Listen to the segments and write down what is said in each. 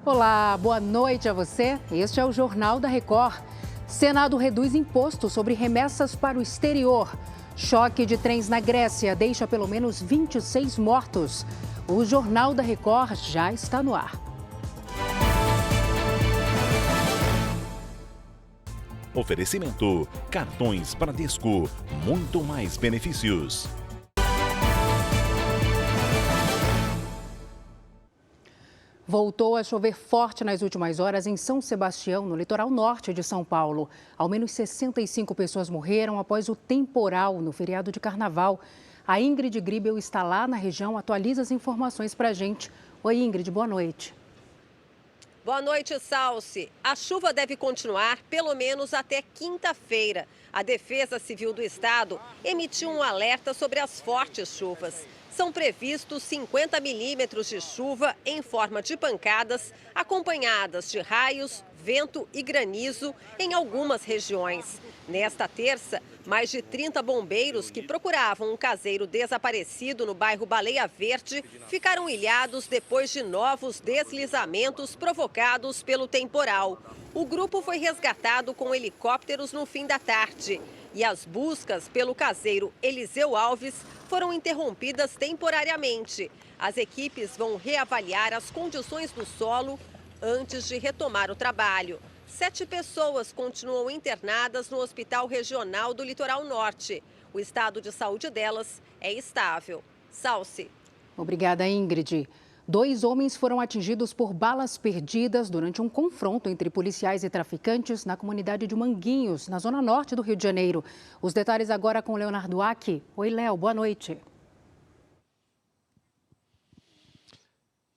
Olá, boa noite a você. Este é o Jornal da Record. Senado reduz imposto sobre remessas para o exterior. Choque de trens na Grécia deixa pelo menos 26 mortos. O Jornal da Record já está no ar. Oferecimento: cartões Bradesco, muito mais benefícios. Voltou a chover forte nas últimas horas em São Sebastião, no litoral norte de São Paulo. Ao menos 65 pessoas morreram após o temporal no feriado de carnaval. A Ingrid Gribel está lá na região, atualiza as informações para a gente. Oi, Ingrid, boa noite. Boa noite, Salce. A chuva deve continuar pelo menos até quinta-feira. A Defesa Civil do Estado emitiu um alerta sobre as fortes chuvas. São previstos 50 milímetros de chuva em forma de pancadas, acompanhadas de raios, vento e granizo em algumas regiões. Nesta terça, mais de 30 bombeiros que procuravam um caseiro desaparecido no bairro Baleia Verde ficaram ilhados depois de novos deslizamentos provocados pelo temporal. O grupo foi resgatado com helicópteros no fim da tarde. E as buscas pelo caseiro Eliseu Alves foram interrompidas temporariamente. As equipes vão reavaliar as condições do solo antes de retomar o trabalho. 7 pessoas continuam internadas no Hospital Regional do Litoral Norte. O estado de saúde delas é estável. Salce. Obrigada, Ingrid. 2 homens foram atingidos por balas perdidas durante um confronto entre policiais e traficantes na comunidade de Manguinhos, na zona norte do Rio de Janeiro. Os detalhes agora com Leonardo Aki. Oi, Léo, boa noite.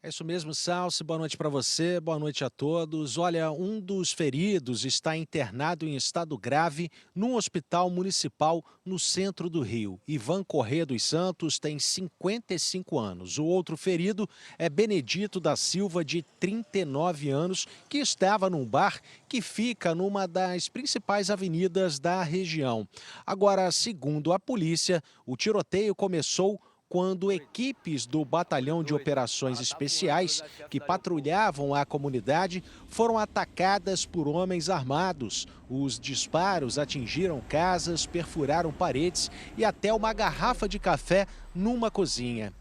É isso mesmo, Salce. Boa noite para você, boa noite a todos. Olha, um dos feridos está internado em estado grave num hospital municipal no centro do Rio. Ivan Corrêa dos Santos tem 55 anos. O outro ferido é Benedito da Silva, de 39 anos, que estava num bar que fica numa das principais avenidas da região. Agora, segundo a polícia, o tiroteio começou quando equipes do Batalhão de Operações Especiais, que patrulhavam a comunidade, foram atacadas por homens armados. Os disparos atingiram casas, perfuraram paredes e até uma garrafa de café numa cozinha.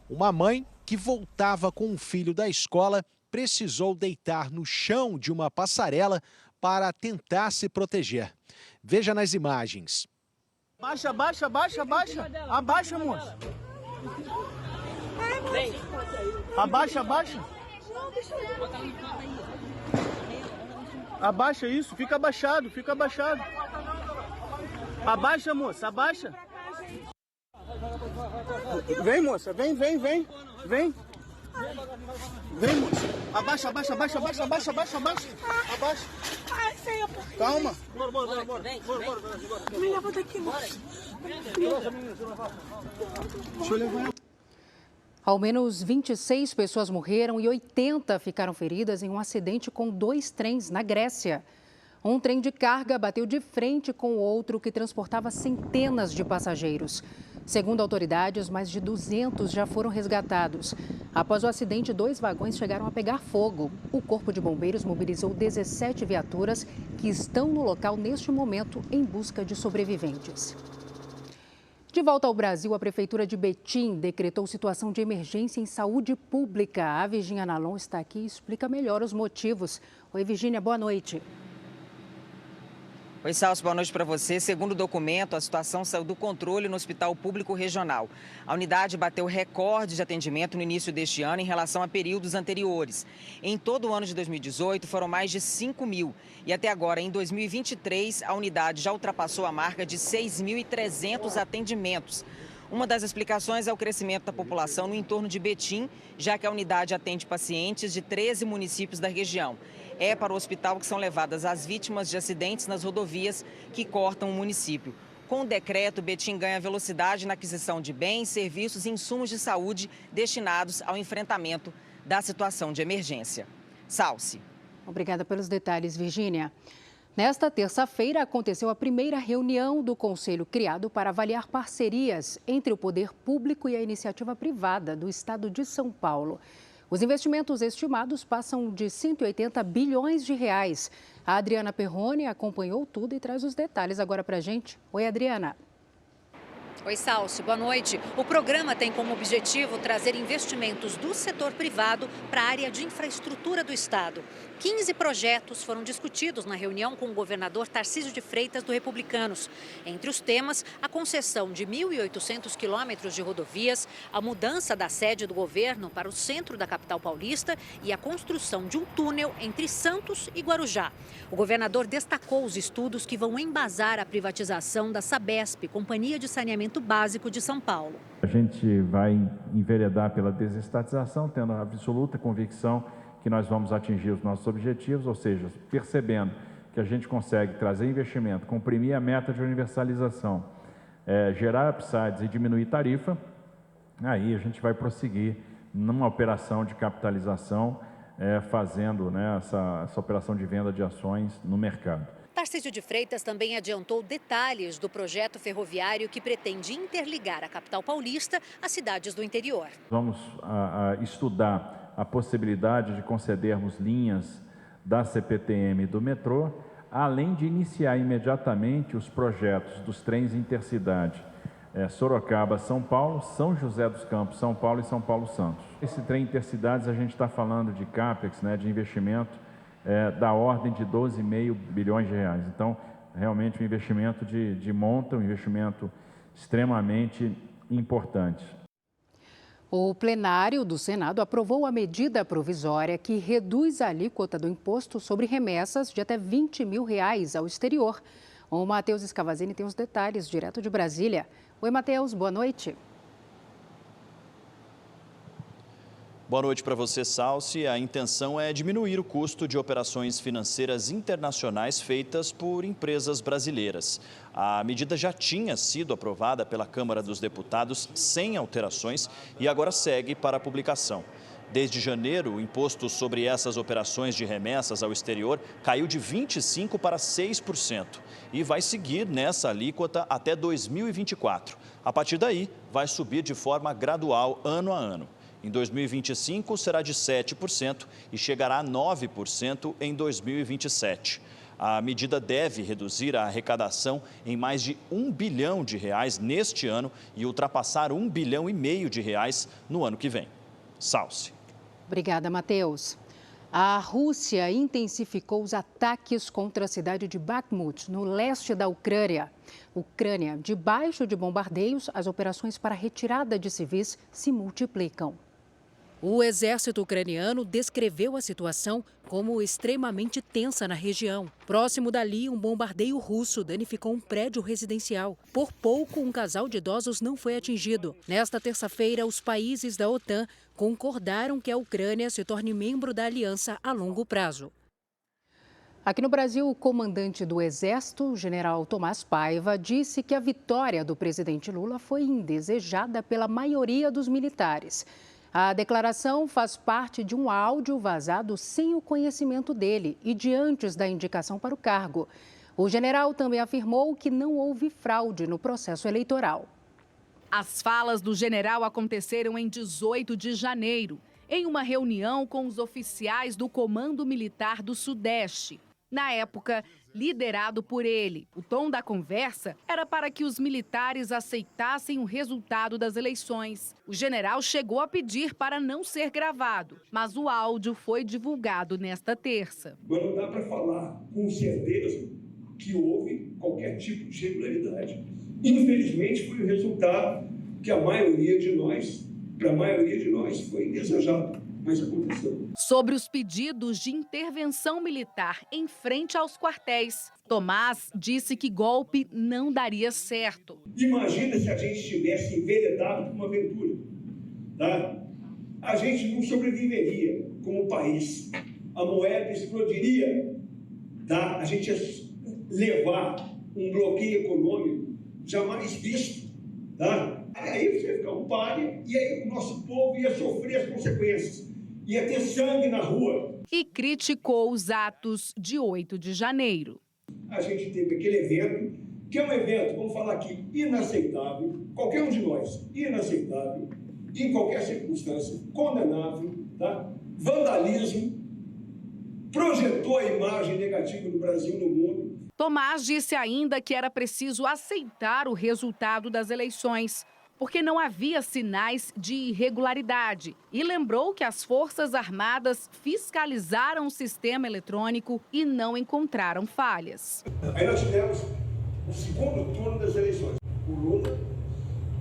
Uma mãe que voltava com um filho da escola precisou deitar no chão de uma passarela para tentar se proteger. Veja nas imagens. Abaixa, abaixa, abaixa, abaixa. Abaixa, moça. Abaixa, abaixa. Abaixa isso, fica abaixado, fica abaixado. Abaixa, moça, abaixa. Vem, moça, vem, vem, vem. Vem. Vem, moça. Abaixa, abaixa, abaixa, abaixa, abaixa, abaixa, abaixa. Abaixa. Calma. Bora, bora, bora. Me leva daqui, moça. Deixa eu levar. Ao menos 26 pessoas morreram e 80 ficaram feridas em um acidente com 2 trens na Grécia. Um trem de carga bateu de frente com o outro que transportava centenas de passageiros. Segundo autoridades, mais de 200 já foram resgatados. Após o acidente, 2 vagões chegaram a pegar fogo. O Corpo de Bombeiros mobilizou 17 viaturas que estão no local neste momento em busca de sobreviventes. De volta ao Brasil, a Prefeitura de Betim decretou situação de emergência em saúde pública. A Virgínia Nalon está aqui e explica melhor os motivos. Oi, Virgínia, boa noite. Oi, Salso, boa noite para você. Segundo o documento, a situação saiu do controle no Hospital Público Regional. A unidade bateu recorde de atendimento no início deste ano em relação a períodos anteriores. Em todo o ano de 2018, foram mais de 5 mil. E até agora, em 2023, a unidade já ultrapassou a marca de 6.300 atendimentos. Uma das explicações é o crescimento da população no entorno de Betim, já que a unidade atende pacientes de 13 municípios da região. É para o hospital que são levadas as vítimas de acidentes nas rodovias que cortam o município. Com o decreto, Betim ganha velocidade na aquisição de bens, serviços e insumos de saúde destinados ao enfrentamento da situação de emergência. Salce. Obrigada pelos detalhes, Virgínia. Nesta terça-feira, aconteceu a primeira reunião do Conselho criado para avaliar parcerias entre o poder público e a iniciativa privada do Estado de São Paulo. Os investimentos estimados passam de 180 bilhões de reais. A Adriana Perrone acompanhou tudo e traz os detalhes agora para a gente. Oi, Adriana. Oi, Salsi, boa noite. O programa tem como objetivo trazer investimentos do setor privado para a área de infraestrutura do Estado. 15 projetos foram discutidos na reunião com o governador Tarcísio de Freitas, do Republicanos. Entre os temas, a concessão de 1.800 quilômetros de rodovias, a mudança da sede do governo para o centro da capital paulista e a construção de um túnel entre Santos e Guarujá. O governador destacou os estudos que vão embasar a privatização da Sabesp, Companhia de Saneamento Básico de São Paulo. A gente vai enveredar pela desestatização, tendo a absoluta convicção que nós vamos atingir os nossos objetivos, ou seja, percebendo que a gente consegue trazer investimento, comprimir a meta de universalização, gerar upsides e diminuir tarifa, aí a gente vai prosseguir numa operação de capitalização, fazendo, né, essa operação de venda de ações no mercado. Tarcísio de Freitas também adiantou detalhes do projeto ferroviário que pretende interligar a capital paulista às cidades do interior. Vamos estudar a possibilidade de concedermos linhas da CPTM e do metrô, além de iniciar imediatamente os projetos dos trens intercidade Sorocaba, São Paulo, São José dos Campos, São Paulo e São Paulo Santos. Esse trem intercidades a gente está falando de CAPEX, né, de investimento da ordem de 12,5 bilhões de reais. Então, realmente um investimento de monta, um investimento extremamente importante. O plenário do Senado aprovou a medida provisória que reduz a alíquota do imposto sobre remessas de até R$20 mil ao exterior. O Matheus Escavazini tem os detalhes direto de Brasília. Oi, Matheus, boa noite. Boa noite para você, Salsi. A intenção é diminuir o custo de operações financeiras internacionais feitas por empresas brasileiras. A medida já tinha sido aprovada pela Câmara dos Deputados sem alterações e agora segue para a publicação. Desde janeiro, o imposto sobre essas operações de remessas ao exterior caiu de 25% para 6% e vai seguir nessa alíquota até 2024. A partir daí, vai subir de forma gradual ano a ano. Em 2025, será de 7% e chegará a 9% em 2027. A medida deve reduzir a arrecadação em mais de R$1 bilhão neste ano e ultrapassar R$1,5 bilhão no ano que vem. Salsi. Obrigada, Matheus. A Rússia intensificou os ataques contra a cidade de Bakhmut, no leste da Ucrânia. Debaixo de bombardeios, as operações para retirada de civis se multiplicam. O exército ucraniano descreveu a situação como extremamente tensa na região. Próximo dali, um bombardeio russo danificou um prédio residencial. Por pouco, um casal de idosos não foi atingido. Nesta terça-feira, os países da OTAN concordaram que a Ucrânia se torne membro da aliança a longo prazo. Aqui no Brasil, o comandante do Exército, o general Tomás Paiva, disse que a vitória do presidente Lula foi indesejada pela maioria dos militares. A declaração faz parte de um áudio vazado sem o conhecimento dele e de antes da indicação para o cargo. O general também afirmou que não houve fraude no processo eleitoral. As falas do general aconteceram em 18 de janeiro, em uma reunião com os oficiais do Comando Militar do Sudeste. Na época, liderado por ele. O tom da conversa era para que os militares aceitassem o resultado das eleições. O general chegou a pedir para não ser gravado, mas o áudio foi divulgado nesta terça. Mas não dá para falar com certeza que houve qualquer tipo de irregularidade. Infelizmente, foi o resultado que para a maioria de nós, foi indesejado. Mas aconteceu. Sobre os pedidos de intervenção militar em frente aos quartéis, Tomás disse que golpe não daria certo. Imagina se a gente tivesse enveredado por uma aventura, tá? A gente não sobreviveria como país. A moeda explodiria, tá? A gente ia levar um bloqueio econômico jamais visto, tá? Aí você ia ficar um páreo e aí o nosso povo ia sofrer as consequências. Ia ter sangue na rua. E criticou os atos de 8 de janeiro. A gente teve aquele evento, que é um evento, vamos falar aqui, inaceitável, qualquer um de nós, inaceitável, em qualquer circunstância, condenável, tá? Vandalismo, projetou a imagem negativa do Brasil no mundo. Tomás disse ainda que era preciso aceitar o resultado das eleições, porque não havia sinais de irregularidade. E lembrou que as Forças Armadas fiscalizaram o sistema eletrônico e não encontraram falhas. Aí nós tivemos o segundo turno das eleições. O Lula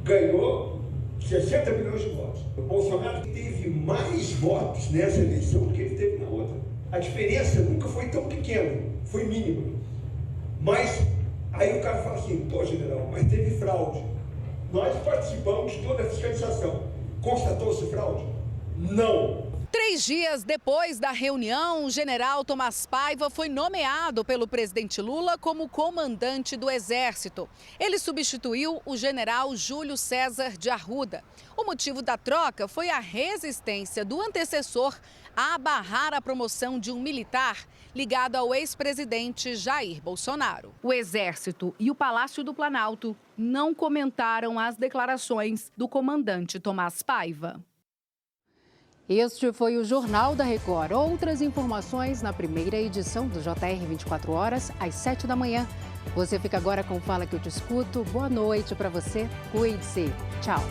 ganhou 60 milhões de votos. O Bolsonaro teve mais votos nessa eleição do que ele teve na outra. A diferença nunca foi tão pequena, foi mínima. Mas aí o cara fala assim, pô, general, mas teve fraude. Nós participamos de toda a fiscalização. Constatou-se fraude? Não. 3 dias depois da reunião, o general Tomás Paiva foi nomeado pelo presidente Lula como comandante do Exército. Ele substituiu o general Júlio César de Arruda. O motivo da troca foi a resistência do antecessor a barrar a promoção de um militar ligado ao ex-presidente Jair Bolsonaro. O Exército e o Palácio do Planalto não comentaram as declarações do comandante Tomás Paiva. Este foi o Jornal da Record. Outras informações na primeira edição do JR 24 horas, às 7 da manhã. Você fica agora com Fala Que Eu Te Escuto. Boa noite para você. Cuide-se. Tchau.